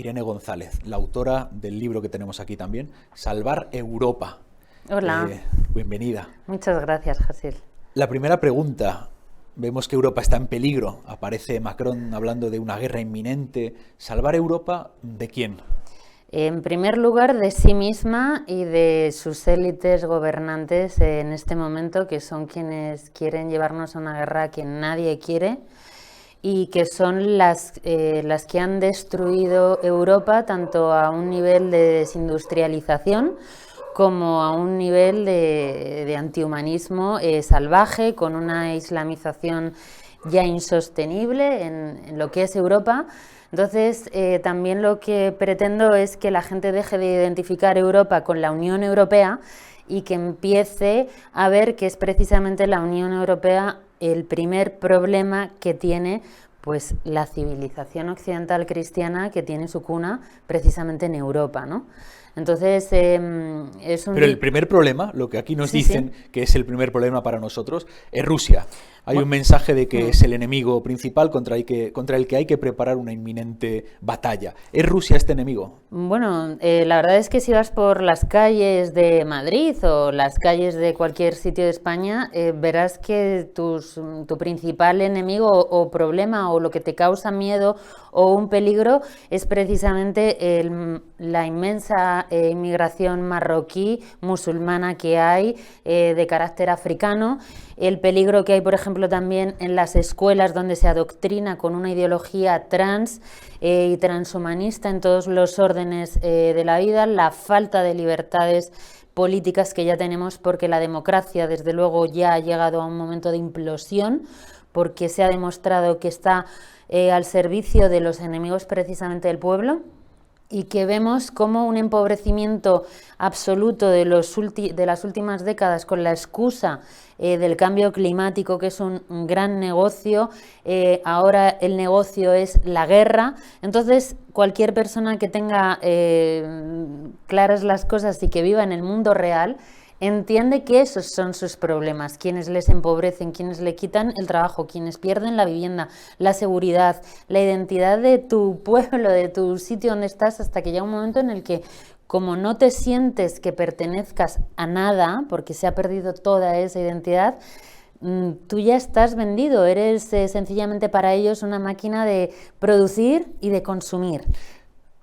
Irene González, la autora del libro que tenemos aquí también, Salvar Europa. Hola. Bienvenida. Muchas gracias, Jasil. La primera pregunta, vemos que Europa está en peligro, aparece Macron hablando de una guerra inminente. ¿Salvar Europa de quién? En primer lugar, de sí misma y de sus élites gobernantes en este momento, que son quienes quieren llevarnos a una guerra que nadie quiere y que son las que han destruido Europa tanto a un nivel de desindustrialización como a un nivel de antihumanismo salvaje, con una islamización ya insostenible en lo que es Europa. Entonces, también lo que pretendo es que la gente deje de identificar Europa con la Unión Europea y que empiece a ver que es precisamente la Unión Europea el primer problema que tiene pues la civilización occidental cristiana, que tiene su cuna precisamente en Europa, ¿no? Entonces, es un... Pero el primer problema, lo que aquí nos dicen que es el primer problema para nosotros, es Rusia. Hay un mensaje de que es el enemigo principal contra el que hay que preparar una inminente batalla. ¿Es Rusia este enemigo? Bueno, la verdad es que si vas por las calles de Madrid o las calles de cualquier sitio de España, verás que tu principal enemigo o problema o lo que te causa miedo o un peligro es precisamente la inmensa inmigración marroquí musulmana que hay de carácter africano, el peligro que hay, por ejemplo, también en las escuelas donde se adoctrina con una ideología trans y transhumanista en todos los órdenes de la vida, la falta de libertades políticas que ya tenemos, porque la democracia desde luego ya ha llegado a un momento de implosión, porque se ha demostrado que está al servicio de los enemigos precisamente del pueblo, y que vemos como un empobrecimiento absoluto de las últimas décadas con la excusa del cambio climático, que es un gran negocio. Ahora el negocio es la guerra. Entonces, cualquier persona que tenga claras las cosas y que viva en el mundo real entiende que esos son sus problemas, quienes les empobrecen, quienes le quitan el trabajo, quienes pierden la vivienda, la seguridad, la identidad de tu pueblo, de tu sitio donde estás, hasta que llega un momento en el que, como no te sientes que pertenezcas a nada, porque se ha perdido toda esa identidad, tú ya estás vendido, eres sencillamente para ellos una máquina de producir y de consumir.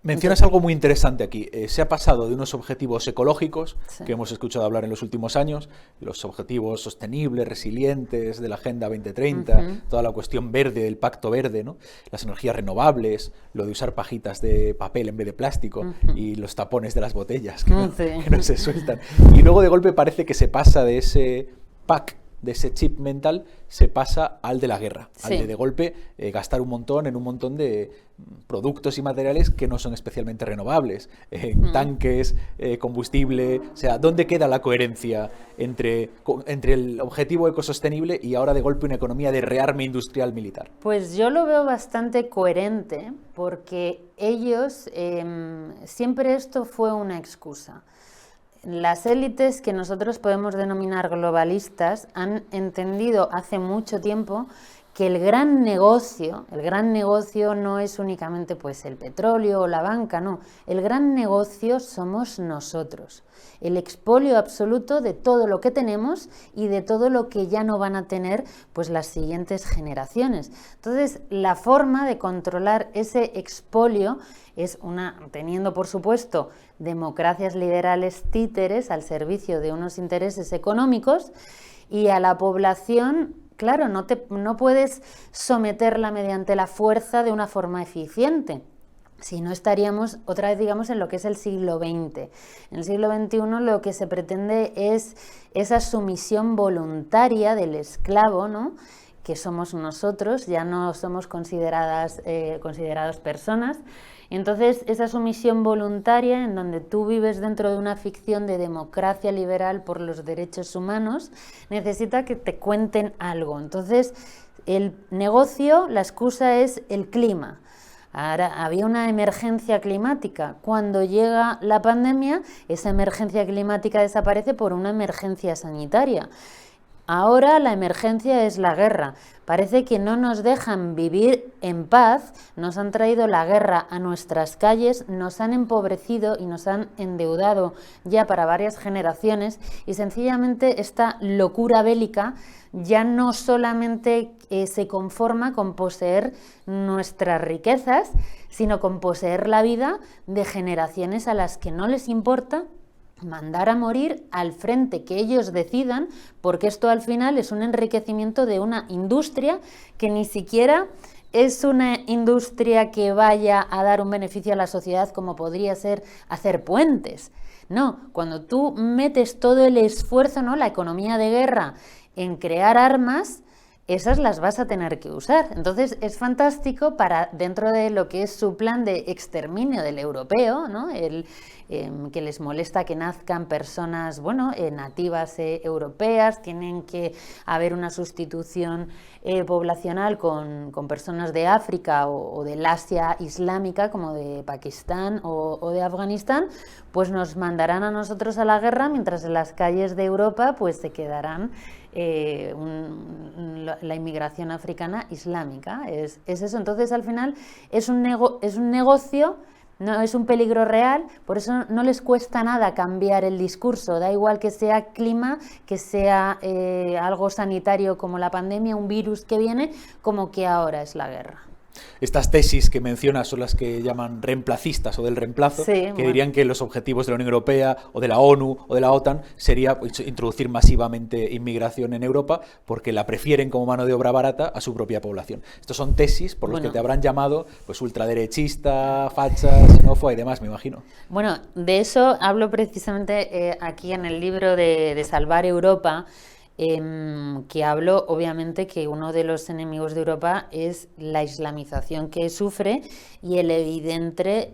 Mencionas algo muy interesante aquí. Se ha pasado de unos objetivos ecológicos, que hemos escuchado hablar en los últimos años, los objetivos sostenibles, resilientes de la Agenda 2030, toda la cuestión verde, el Pacto Verde, ¿no? Las energías renovables, lo de usar pajitas de papel en vez de plástico y los tapones de las botellas que no se sueltan. Y luego de golpe parece que se pasa de ese pack, de ese chip mental, se pasa al de la guerra, al de golpe gastar un montón en un montón de productos y materiales que no son especialmente renovables, tanques, combustible. O sea, ¿dónde queda la coherencia entre el objetivo ecosostenible y ahora de golpe una economía de rearme industrial militar? Pues yo lo veo bastante coherente, porque ellos, siempre esto fue una excusa. Las élites, que nosotros podemos denominar globalistas, han entendido hace mucho tiempo que el gran negocio no es únicamente pues el petróleo o la banca, no. El gran negocio somos nosotros. El expolio absoluto de todo lo que tenemos y de todo lo que ya no van a tener pues las siguientes generaciones. Entonces, la forma de controlar ese expolio es teniendo, por supuesto, democracias liberales títeres al servicio de unos intereses económicos, y a la población, claro, no puedes someterla mediante la fuerza de una forma eficiente. Si no, estaríamos otra vez, digamos, en lo que es el siglo XX. En el siglo XXI lo que se pretende es esa sumisión voluntaria del esclavo, ¿no?, que somos nosotros, ya no somos considerados personas. Entonces, esa sumisión voluntaria, en donde tú vives dentro de una ficción de democracia liberal por los derechos humanos, necesita que te cuenten algo. Entonces, el negocio, la excusa es el clima. Ahora, había una emergencia climática. Cuando llega la pandemia, esa emergencia climática desaparece por una emergencia sanitaria. Ahora la emergencia es la guerra. Parece que no nos dejan vivir en paz, nos han traído la guerra a nuestras calles, nos han empobrecido y nos han endeudado ya para varias generaciones, y sencillamente esta locura bélica ya no solamente se conforma con poseer nuestras riquezas, sino con poseer la vida de generaciones a las que no les importa mandar a morir al frente que ellos decidan, porque esto al final es un enriquecimiento de una industria que ni siquiera es una industria que vaya a dar un beneficio a la sociedad, como podría ser hacer puentes. No, cuando tú metes todo el esfuerzo, ¿no?, la economía de guerra, en crear armas, esas las vas a tener que usar. Entonces es fantástico para, dentro de lo que es su plan de exterminio del europeo, ¿no?, que les molesta que nazcan personas, bueno, nativas europeas, tienen que haber una sustitución poblacional con personas de África o del Asia islámica, como de Pakistán o de Afganistán, pues nos mandarán a nosotros a la guerra, mientras en las calles de Europa pues se quedarán la inmigración africana islámica. Es eso. Entonces al final es un negocio. No es un peligro real, por eso no les cuesta nada cambiar el discurso, da igual que sea clima, que sea algo sanitario como la pandemia, un virus que viene, como que ahora es la guerra. Estas tesis que mencionas son las que llaman reemplacistas o del reemplazo, que dirían que los objetivos de la Unión Europea o de la ONU o de la OTAN sería introducir masivamente inmigración en Europa porque la prefieren como mano de obra barata a su propia población. Estos son tesis por los que te habrán llamado pues ultraderechista, facha, xenófoba y demás, me imagino. Bueno, de eso hablo precisamente aquí en el libro de Salvar Europa, que hablo obviamente que uno de los enemigos de Europa es la islamización que sufre y el evidente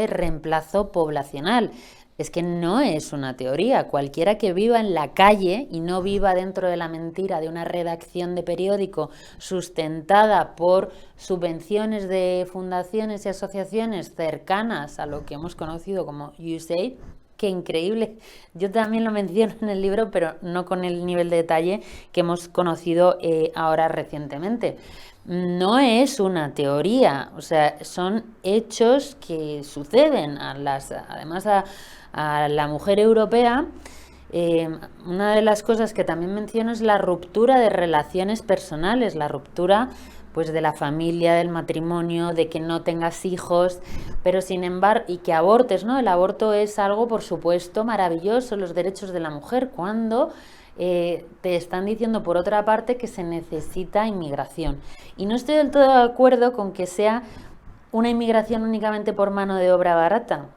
reemplazo poblacional. Es que no es una teoría. Cualquiera que viva en la calle y no viva dentro de la mentira de una redacción de periódico sustentada por subvenciones de fundaciones y asociaciones cercanas a lo que hemos conocido como USAID, qué increíble. Yo también lo menciono en el libro, pero no con el nivel de detalle que hemos conocido ahora recientemente. No es una teoría, o sea, son hechos que suceden además a la mujer europea. Una de las cosas que también menciono es la ruptura de relaciones personales, la ruptura pues de la familia, del matrimonio, de que no tengas hijos, pero sin embargo, y que abortes, ¿no? El aborto es algo, por supuesto, maravilloso, los derechos de la mujer, cuando te están diciendo por otra parte que se necesita inmigración. Y no estoy del todo de acuerdo con que sea una inmigración únicamente por mano de obra barata,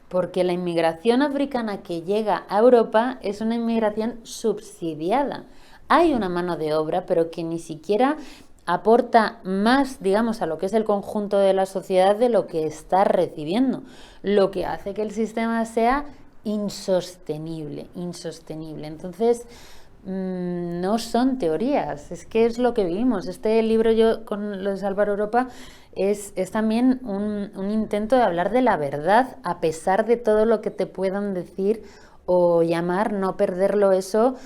porque la inmigración africana que llega a Europa es una inmigración subsidiada. Hay una mano de obra, pero que ni siquiera aporta más, digamos, a lo que es el conjunto de la sociedad de lo que está recibiendo, lo que hace que el sistema sea insostenible. Entonces, no son teorías, es que es lo que vivimos. Este libro, yo con lo de Salvar Europa, es también un intento de hablar de la verdad, a pesar de todo lo que te puedan decir o llamar, no perderlo eso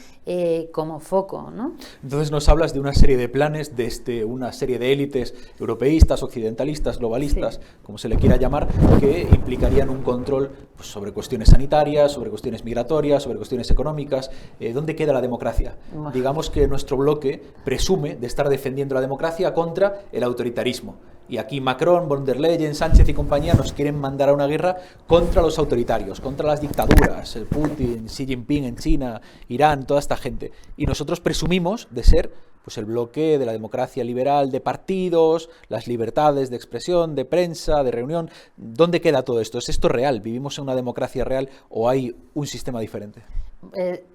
como foco, ¿no? Entonces nos hablas de una serie de planes, de una serie de élites europeístas, occidentalistas, globalistas, sí, como se le quiera llamar, que implicarían un control pues, sobre cuestiones sanitarias, sobre cuestiones migratorias, sobre cuestiones económicas. ¿Dónde queda la democracia? Bueno. Digamos que nuestro bloque presume de estar defendiendo la democracia contra el autoritarismo. Y aquí Macron, von der Leyen, Sánchez y compañía nos quieren mandar a una guerra contra los autoritarios, contra las dictaduras, el Putin, Xi Jinping en China, Irán, toda esta gente. Y nosotros presumimos de ser pues, el bloque de la democracia liberal de partidos, las libertades de expresión, de prensa, de reunión. ¿Dónde queda todo esto? ¿Es esto real? ¿Vivimos en una democracia real o hay un sistema diferente?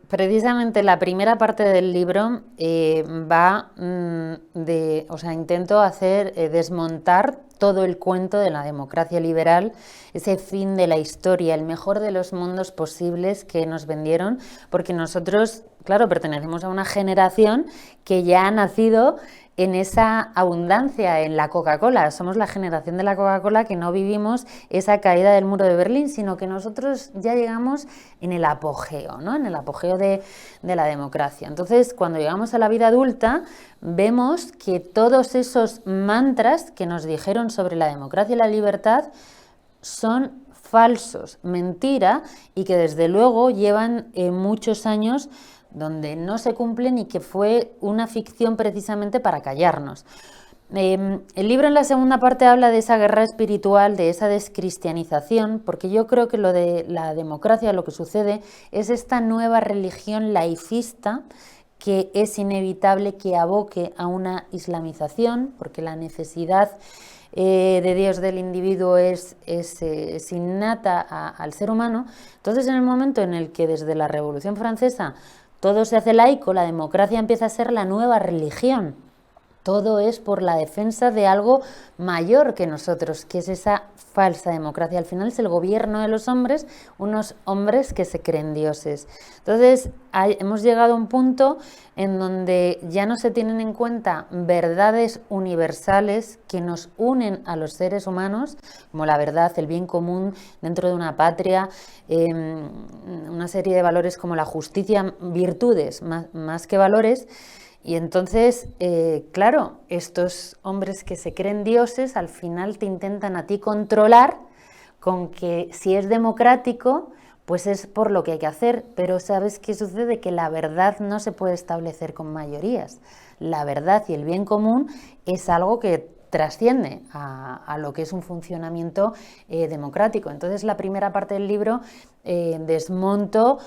Precisamente la primera parte del libro intento desmontar todo el cuento de la democracia liberal, ese fin de la historia, el mejor de los mundos posibles que nos vendieron, porque nosotros, claro, pertenecemos a una generación que ya ha nacido en esa abundancia en la Coca-Cola. Somos la generación de la Coca-Cola que no vivimos esa caída del muro de Berlín, sino que nosotros ya llegamos en el apogeo, ¿no? En el apogeo de la democracia. Entonces, cuando llegamos a la vida adulta, vemos que todos esos mantras que nos dijeron sobre la democracia y la libertad son falsos, mentira, y que desde luego llevan muchos años donde no se cumplen y que fue una ficción precisamente para callarnos. El libro en la segunda parte habla de esa guerra espiritual, de esa descristianización, porque yo creo que lo de la democracia, lo que sucede, es esta nueva religión laicista que es inevitable que aboque a una islamización, porque la necesidad de Dios del individuo es innata al ser humano. Entonces, en el momento en el que desde la Revolución Francesa todo se hace laico, la democracia empieza a ser la nueva religión. Todo es por la defensa de algo mayor que nosotros, que es esa falsa democracia. Al final es el gobierno de los hombres, unos hombres que se creen dioses. Entonces, hemos llegado a un punto en donde ya no se tienen en cuenta verdades universales que nos unen a los seres humanos, como la verdad, el bien común dentro de una patria, una serie de valores como la justicia, virtudes más que valores. Y entonces, claro, estos hombres que se creen dioses al final te intentan a ti controlar con que si es democrático, pues es por lo que hay que hacer. Pero ¿sabes qué sucede? Que la verdad no se puede establecer con mayorías. La verdad y el bien común es algo que trasciende a lo que es un funcionamiento democrático. Entonces, la primera parte del libro desmonto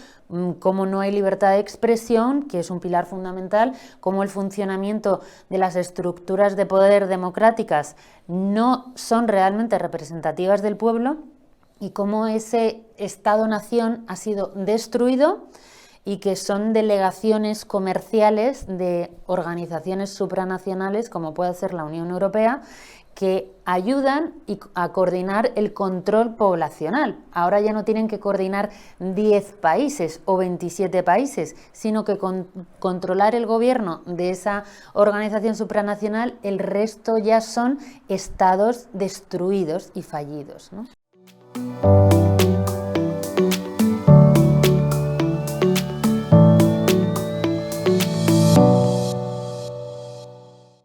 cómo no hay libertad de expresión, que es un pilar fundamental, cómo el funcionamiento de las estructuras de poder democráticas no son realmente representativas del pueblo y cómo ese Estado-nación ha sido destruido y que son delegaciones comerciales de organizaciones supranacionales, como puede ser la Unión Europea, que ayudan a coordinar el control poblacional. Ahora ya no tienen que coordinar 10 países o 27 países, sino que con controlar el gobierno de esa organización supranacional, el resto ya son estados destruidos y fallidos, ¿no?